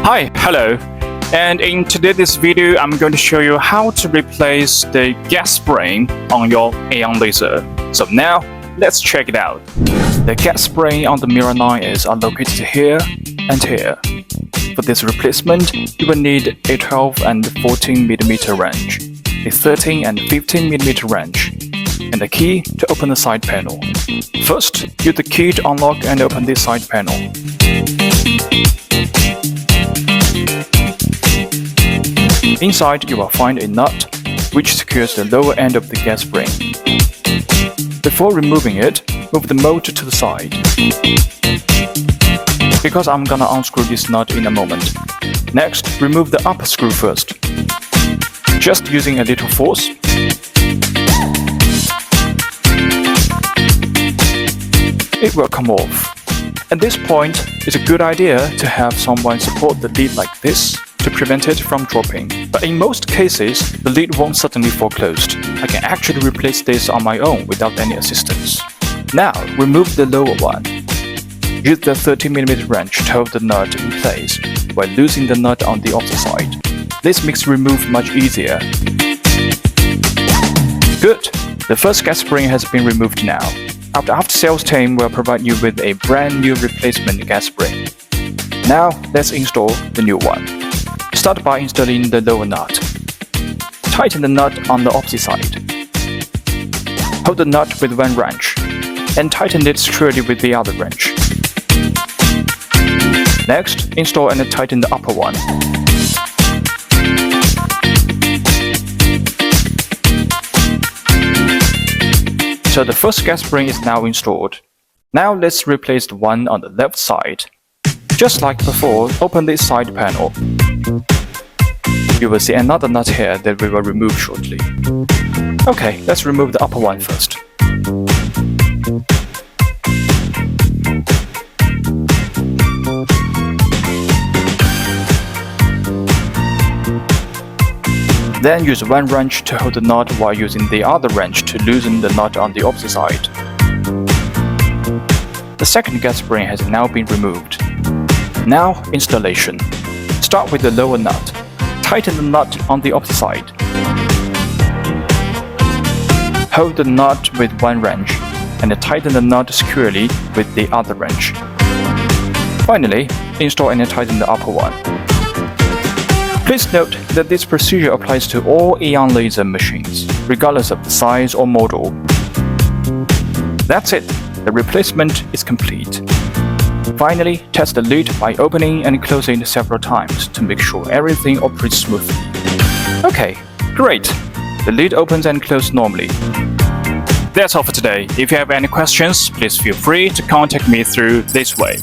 Hello. And in today's video, I'm going to show you how to replace the gas spring on your AEONLaser. So now, let's check it out. The gas spring on the mirror line is located here and here. For this replacement, you will need a 12 and 14mm wrench, a 13 and 15mm wrench, and a key to open the side panel. First, use the key to unlock and open this side panel. Inside, you will find a nut which secures the lower end of the gas spring. Before removing it, move the motor to the side. Because I'm gonna unscrew this nut in a moment. Next, remove the upper screw first. Just using a little force. It will come off. At this point, it's a good idea to have someone support the lid like this to prevent it from dropping. But in most cases, the lid won't suddenly fall closed. I can actually replace this on my own without any assistance. Now, remove the lower one. Use the 13mm wrench to hold the nut in place while loosening the nut on the opposite side. This makes remove much easier. Good! The first gas spring has been removed now. Our after-sales team will provide you with a brand new replacement gas spring. Now, let's install the new one. Start by installing the lower nut. Tighten the nut on the opposite side. Hold the nut with one wrench, and tighten it securely with the other wrench. Next, install and tighten the upper one. So the first gas spring is now installed. Now let's replace the one on the left side. Just like before, open this side panel. You will see another nut here that we will remove shortly. Okay, let's remove the upper one first. Then use one wrench to hold the nut while using the other wrench to loosen the nut on the opposite side. The second gas spring has now been removed. Now, installation. Start with the lower nut. Tighten the nut on the opposite side. Hold the nut with one wrench and tighten the nut securely with the other wrench. Finally, install and tighten the upper one. Please note that this procedure applies to all AEONLaser machines, regardless of the size or model. That's it. The replacement is complete. Finally, test the lid by opening and closing it several times to make sure everything operates smoothly. Okay, great! The lid opens and closes normally. That's all for today. If you have any questions, please feel free to contact me through this way.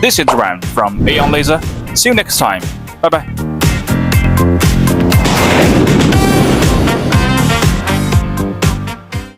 This is Duran from AEONLaser. See you next time. Bye bye.